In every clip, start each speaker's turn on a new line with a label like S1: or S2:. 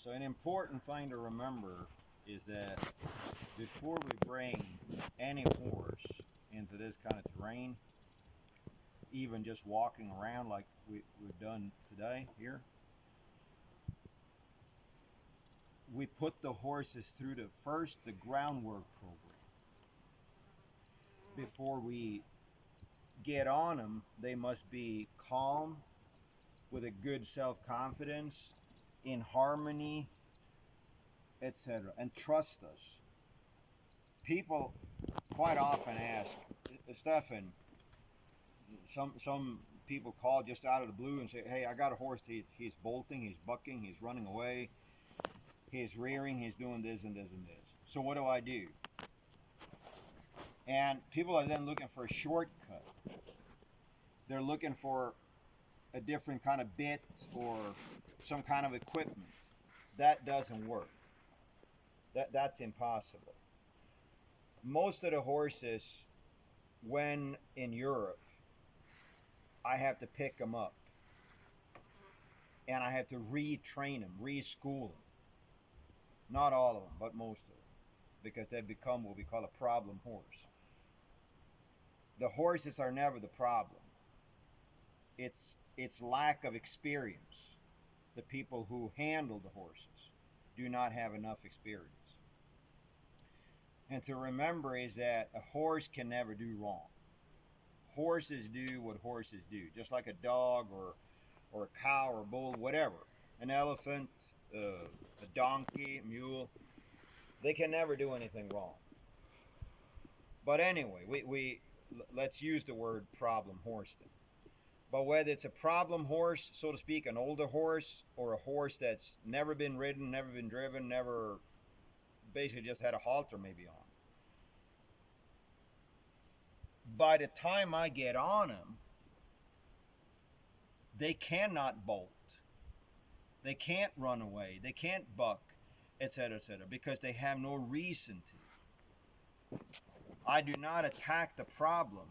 S1: So an important thing to remember is that before we bring any horse into this kind of terrain, even just walking around like we've done today here, we put the horses through the groundwork program. Before we get on them, they must be calm, with a good self-confidence, in harmony, etc., and trust us. People quite often ask, Stefan, some people call just out of the blue and say, hey, I got a horse, he's bolting, he's bucking, he's running away, he's rearing, he's doing this and this and this. So what do I do? And people are then looking for a shortcut. They're looking for a different kind of bit or some kind of equipment. That doesn't work. That's impossible. Most of the horses, when in Europe, I have to pick them up. And I have to retrain them, reschool them. Not all of them, but most of them. Because they've become what we call a problem horse. The horses are never the problem. It's lack of experience. The people who handle the horses do not have enough experience. And to remember is that a horse can never do wrong. Horses do what horses do, just like a dog or a cow or a bull, whatever. An elephant, a donkey, a mule, they can never do anything wrong. But anyway, we let's use the word problem horse then. But whether it's a problem horse, so to speak, an older horse, or a horse that's never been ridden, never been driven, never basically just had a halter maybe on, by the time I get on them, they cannot bolt. They can't run away. They can't buck, etc., because they have no reason to. I do not attack the problem.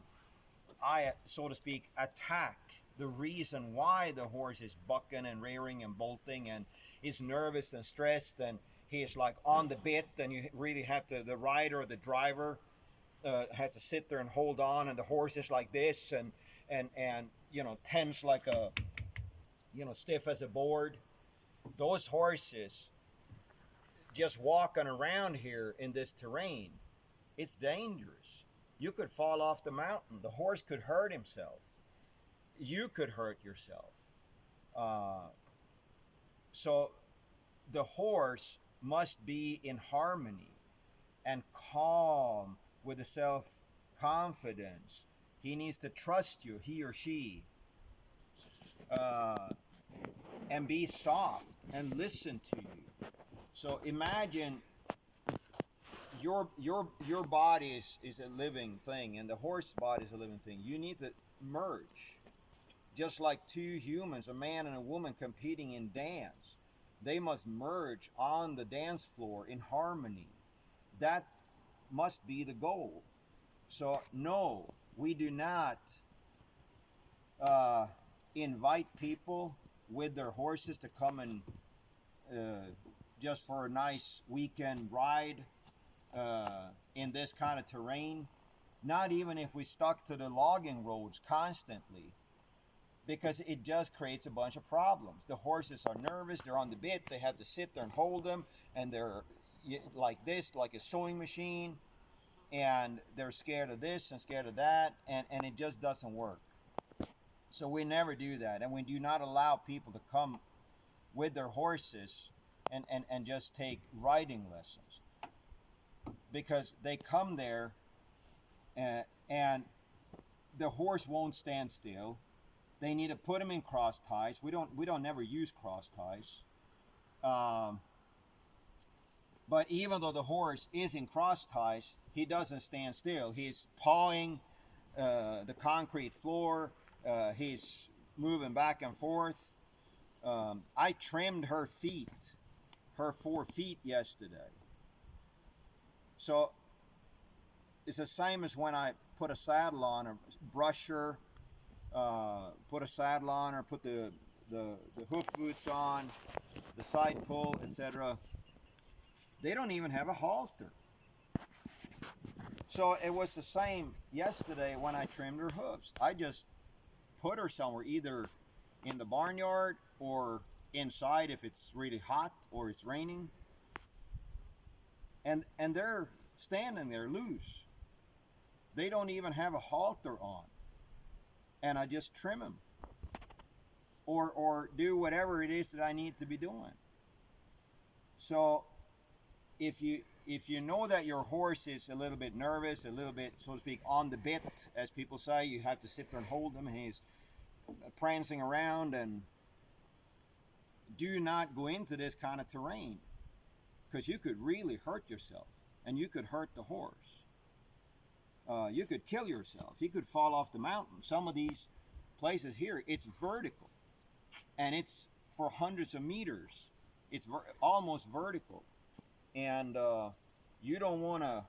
S1: I, so to speak, attack the reason why the horse is bucking and rearing and bolting and is nervous and stressed and he is like on the bit, and you really have to, the rider or the driver has to sit there and hold on, and the horse is like this and you know, tense like a, you know, stiff as a board. Those horses just walking around here in this terrain, it's dangerous. You could fall off the mountain. The horse could hurt himself. You could hurt yourself. So the horse must be in harmony and calm with the self-confidence. He needs to trust you, he or she, and be soft and listen to you. So imagine your body is a living thing, and the horse's body is a living thing. You need to merge. Just like two humans, a man and a woman competing in dance, they must merge on the dance floor in harmony. That must be the goal. So no, we do not invite people with their horses to come and just for a nice weekend ride in this kind of terrain. Not even if we stuck to the logging roads constantly, because it just creates a bunch of problems. The horses are nervous, they're on the bit, they have to sit there and hold them, and they're like this, like a sewing machine, and they're scared of this and scared of that, and it just doesn't work. So we never do that, and we do not allow people to come with their horses and just take riding lessons, because they come there and the horse won't stand still. They need to put them in cross ties. We don't never use cross ties. But even though the horse is in cross ties, he doesn't stand still. He's pawing the concrete floor. He's moving back and forth. I trimmed her feet, her 4 feet yesterday. So it's the same as when I put a saddle on or brush her, put a saddle on or put the the hoof boots on, the side pull, etc. They don't even have a halter. So it was the same yesterday when I trimmed her hoofs. I just put her somewhere, either in the barnyard or inside if it's really hot or it's raining. And they're standing there loose. They don't even have a halter on. And I just trim them. Or do whatever it is that I need to be doing. So if you know that your horse is a little bit nervous, a little bit, so to speak, on the bit, as people say, you have to sit there and hold him, and he's prancing around, and do not go into this kind of terrain, because you could really hurt yourself, and you could hurt the horse. You could kill yourself. You could fall off the mountain. Some of these places here, it's vertical, and it's for hundreds of meters. It's almost vertical, and you don't want to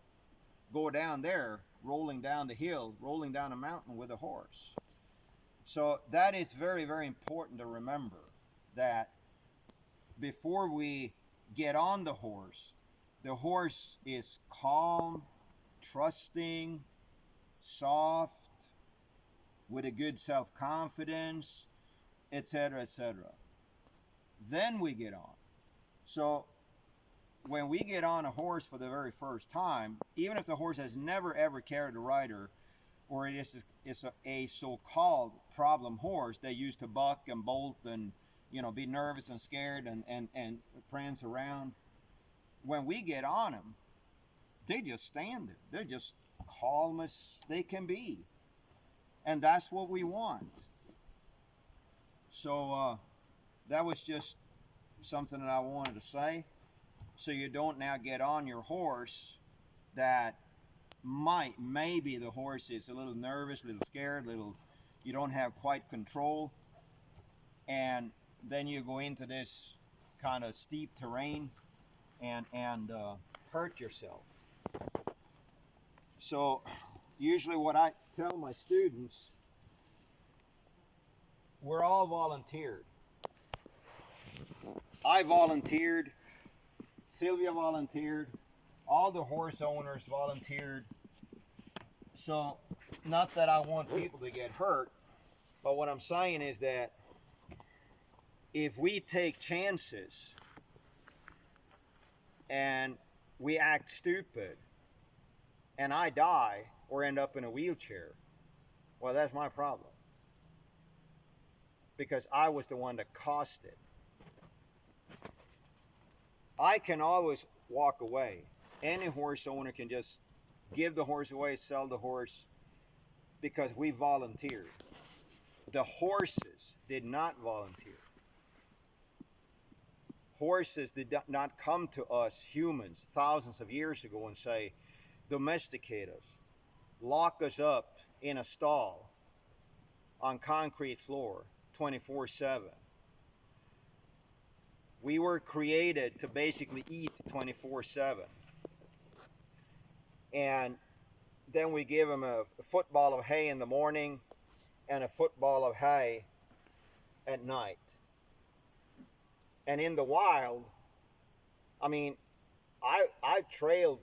S1: go down there, rolling down the hill, rolling down a mountain with a horse. So that is very, very important to remember, that before we get on the horse is calm, trusting, soft, with a good self-confidence, etc., etc. Then we get on. So when we get on a horse for the very first time, even if the horse has never ever carried a rider, or it is a so-called problem horse they used to buck and bolt and be nervous and scared and prance around, when we get on them, they just stand there. They're just calm as they can be, and that's what we want. So that was just something that I wanted to say, so you don't now get on your horse that maybe the horse is a little nervous, a little scared, you don't have quite control, and then you go into this kind of steep terrain and hurt yourself. So usually what I tell my students, we're all volunteered. I volunteered, Sylvia volunteered, all the horse owners volunteered. So, not that I want people to get hurt, but what I'm saying is that if we take chances and we act stupid and I die or end up in a wheelchair, well, that's my problem, because I was the one that caused it. I can always walk away. Any horse owner can just give the horse away, sell the horse, because we volunteered. The horses did not volunteer. Horses did not come to us humans thousands of years ago and say, domesticate us, lock us up in a stall on concrete floor 24/7. We were created to basically eat 24/7. And then we give them a football of hay in the morning and a football of hay at night. And in the wild, I mean, I trailed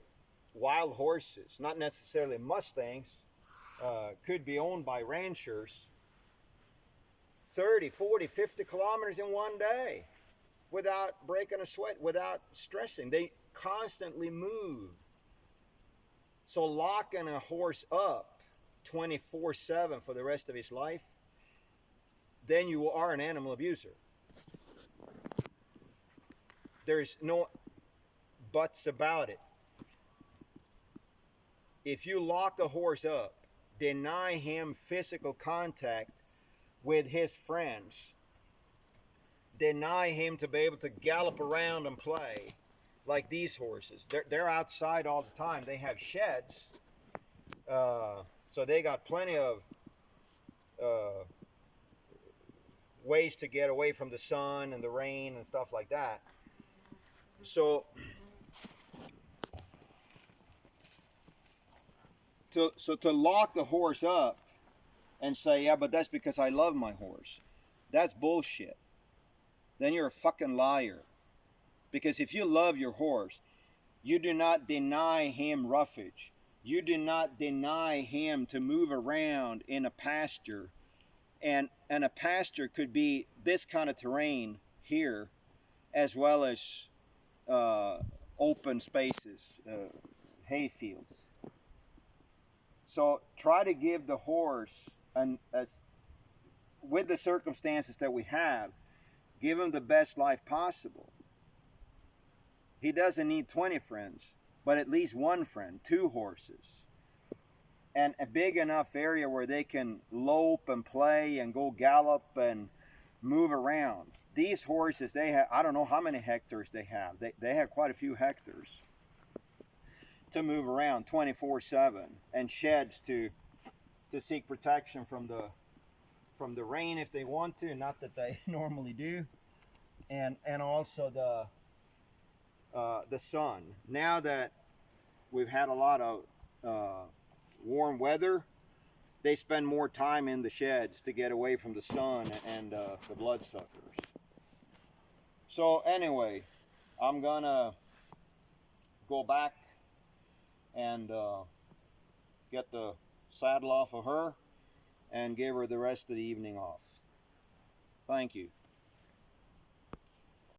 S1: wild horses, not necessarily Mustangs, could be owned by ranchers, 30, 40, 50 kilometers in one day without breaking a sweat, without stressing. They constantly move. So locking a horse up 24/7 for the rest of his life, then you are an animal abuser. There's no buts about it. If you lock a horse up, deny him physical contact with his friends, deny him to be able to gallop around and play like these horses. They're outside all the time. They have sheds, so they got plenty of ways to get away from the sun and the rain and stuff like that. So to lock a horse up and say, yeah, but that's because I love my horse. That's bullshit. Then you're a fucking liar. Because if you love your horse, you do not deny him roughage. You do not deny him to move around in a pasture. And a pasture could be this kind of terrain here, as well as uh, open spaces, hay fields. So try to give the horse, as with the circumstances that we have, give him the best life possible. He doesn't need 20 friends, but at least one friend, 2 horses, and a big enough area where they can lope and play and go gallop and move around. These horses, they have, I don't know how many hectares they have. They have quite a few hectares to move around 24/7, and sheds to seek protection from the rain if they want to, not that they normally do, and also the sun. Now that we've had a lot of warm weather, they spend more time in the sheds to get away from the sun and the bloodsuckers. So anyway, I'm gonna go back and get the saddle off of her and give her the rest of the evening off. Thank you.